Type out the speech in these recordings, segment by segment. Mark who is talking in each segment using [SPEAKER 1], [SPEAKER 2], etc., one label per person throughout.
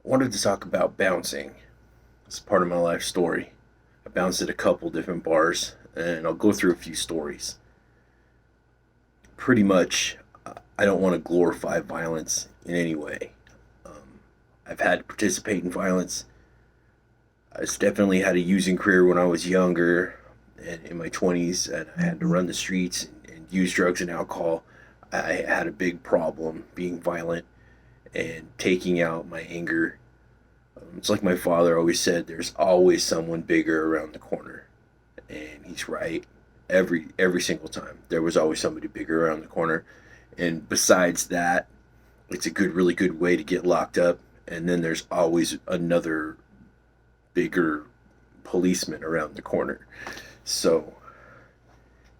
[SPEAKER 1] Wanted to talk about bouncing. It's part of my life story. I bounced at a couple different bars, and I'll go through a few stories. Pretty much, I don't want to glorify violence in any way. Um, I've had to participate in violence. I definitely had a using career when I was younger and in my 20s, and I had to run the streets and use drugs and alcohol. I had a big problem being violent and taking out my anger. It's like my father always said, there's always someone bigger around the corner. And he's right. Every single time. There was always somebody bigger around the corner. And besides that, it's a really good way to get locked up. And then there's always another bigger policeman around the corner. So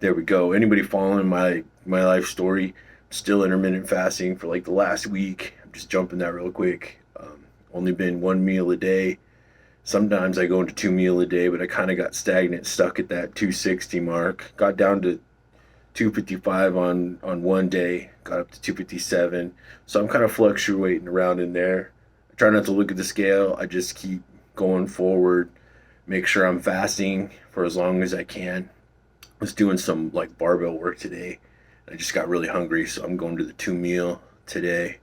[SPEAKER 1] there we go. Anybody following my life story? Still intermittent fasting for like the last week. I'm just jumping that real quick. Only been one meal a day. Sometimes I go into two meal a day, but I kind of got stagnant, stuck at that 260 mark. Got down to 255 on one day, got up to 257. So I'm kind of fluctuating around in there. I try not to look at the scale. I just keep going forward, make sure I'm fasting for as long as I can. I was doing some like barbell work today. I just got really hungry, so I'm going to the two meal today.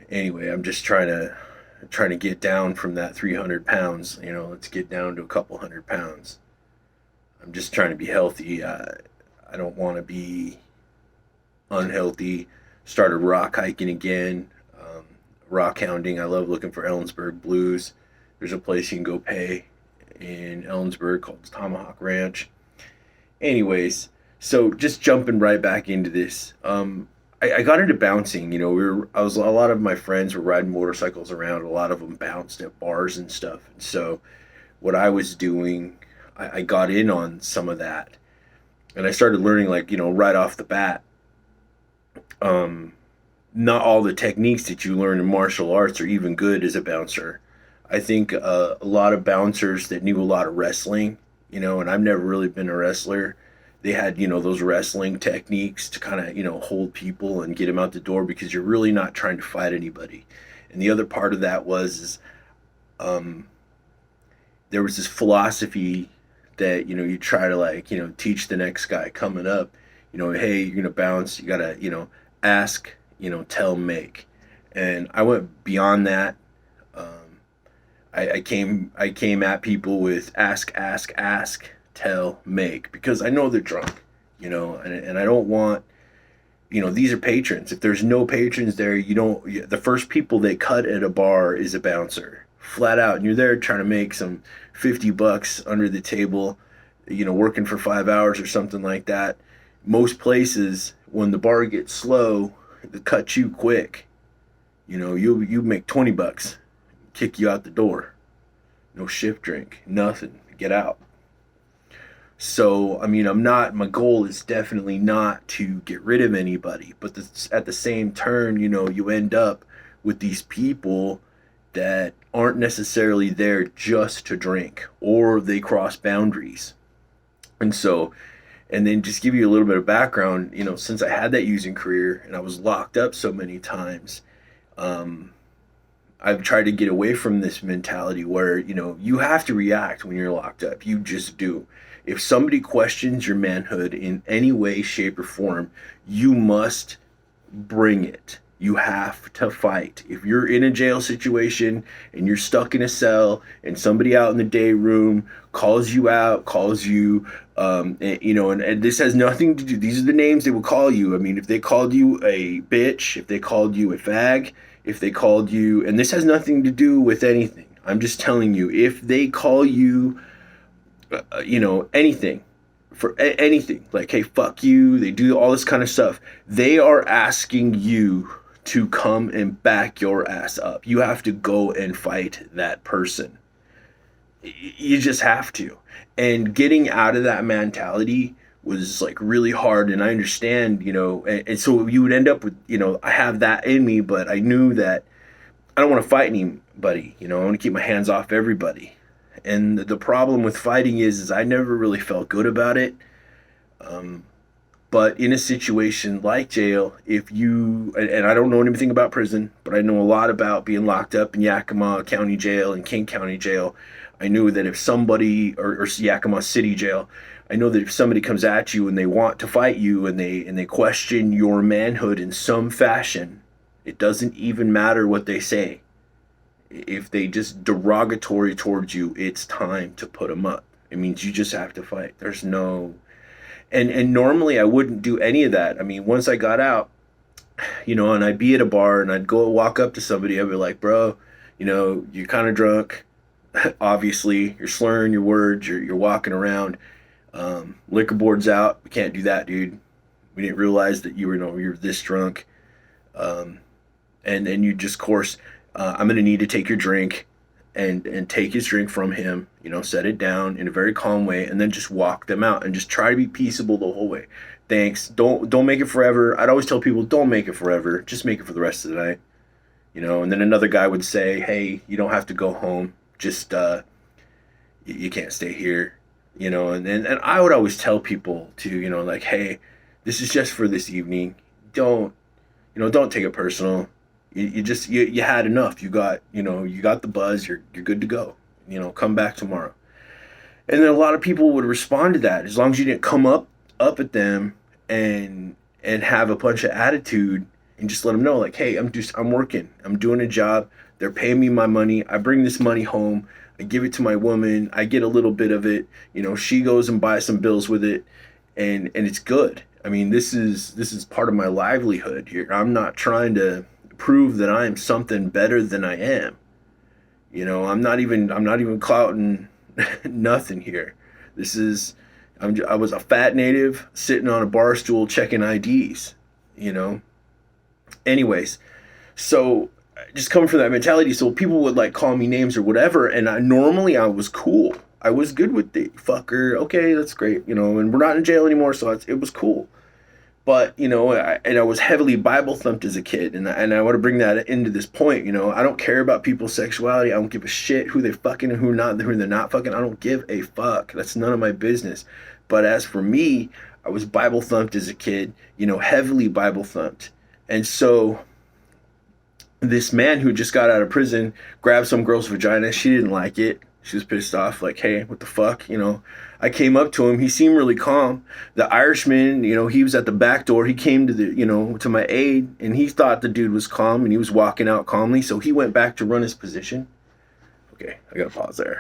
[SPEAKER 1] Anyway, I'm just trying to get down from that 300 pounds. Let's get down to a couple hundred pounds. I'm just trying to be healthy. I don't want to be unhealthy. Started rock hiking again, rock hounding. I love looking for Ellensburg blues. There's a place you can go pay in Ellensburg called Tomahawk Ranch. Anyways, so just jumping right back into this. I got into bouncing. A lot of my friends were riding motorcycles around. A lot of them bounced at bars and stuff. And so, what I was doing, I got in on some of that, and I started learning, like, right off the bat. Um, Not all the techniques that you learn in martial arts are even good as a bouncer. I think a lot of bouncers that knew a lot of wrestling, and I've never really been a wrestler. They had, those wrestling techniques to kind of, hold people and get them out the door because you're really not trying to fight anybody. And the other part of that was um, there was this philosophy that, you try to, like, teach the next guy coming up, hey, you're going to bounce, you got to, ask, tell, make. And I went beyond that. Um, I came at people with ask, tell, make, because I know they're drunk, and I don't want, these are patrons. If there's no patrons there, the first people they cut at a bar is a bouncer, flat out, and you're there trying to make some $50 under the table, working for 5 hours or something like that. Most places, when the bar gets slow, they cut you quick. You make $20, kick you out the door. No shift drink, nothing. Get out. So, I mean, my goal is definitely not to get rid of anybody, but at the same turn, you end up with these people that aren't necessarily there just to drink, or they cross boundaries. And so, and then just give you a little bit of background, since I had that using career and I was locked up so many times, um, I've tried to get away from this mentality where, you have to react when you're locked up. You just do. If somebody questions your manhood in any way, shape, or form, you must bring it. You have to fight. If you're in a jail situation and you're stuck in a cell and somebody out in the day room calls you out, calls you, and this has nothing to do, these are the names they will call you. I mean, if they called you a bitch, if they called you a fag, if they called you, and this has nothing to do with anything. I'm just telling you, if they call you, anything, anything, like, hey, fuck you, they do all this kind of stuff, they are asking you to come and back your ass up. You have to go and fight that person. You just have to. And getting out of that mentality was like really hard. And I understand, and so you would end up with, I have that in me, but I knew that I don't want to fight anybody. I want to keep my hands off everybody. And the problem with fighting is I never really felt good about it. Um, But in a situation like jail, if you, and I don't know anything about prison, but I know a lot about being locked up in Yakima County Jail and King County Jail. I knew that if somebody, or Yakima City Jail, I know that if somebody comes at you and they want to fight you and they question your manhood in some fashion, it doesn't even matter what they say. If they just derogatory towards you, it's time to put them up. It means you just have to fight. There's no, and normally I wouldn't do any of that. I mean, once I got out, and I'd be at a bar and I'd go walk up to somebody, I'd be like, bro, you're kind of drunk. Obviously, you're slurring your words. You're walking around. Liquor board's out. We can't do that, dude. We didn't realize that you're this drunk. And you just, of course, I'm gonna need to take your drink, and take his drink from him. Set it down in a very calm way, and then just walk them out, and just try to be peaceable the whole way. Thanks. Don't make it forever. I'd always tell people, don't make it forever. Just make it for the rest of the night. And then another guy would say, hey, you don't have to go home. Just you can't stay here. And I would always tell people to, like, hey, this is just for this evening. Don't take it personal. You had enough. You got the buzz. You're good to go. Come back tomorrow. And then a lot of people would respond to that, as long as you didn't come up at them and have a bunch of attitude, and just let them know, like, hey, I'm working. I'm doing a job. They're paying me my money. I bring this money home. I give it to my woman. I get a little bit of it. She goes and buys some bills with it, and it's good. I mean, this is part of my livelihood here. I'm not trying to prove that I am something better than I am. I'm not even clouting nothing here. I was a fat native sitting on a bar stool checking IDs. Anyways, so just coming from that mentality, so people would like call me names or whatever, and normally I was cool. I was good with the fucker. Okay, that's great. And we're not in jail anymore, so it was cool. But, I was heavily Bible thumped as a kid. And I want to bring that into this point. I don't care about people's sexuality. I don't give a shit who they fucking and who they're not fucking. I don't give a fuck. That's none of my business. But as for me, I was Bible thumped as a kid, heavily Bible thumped. And so this man who just got out of prison grabbed some girl's vagina. She didn't like it. She was pissed off, like, hey, what the fuck? I came up to him. He seemed really calm. The Irishman, he was at the back door. He came to to my aid, and he thought the dude was calm, and he was walking out calmly. So he went back to run his position. Okay, I gotta pause there.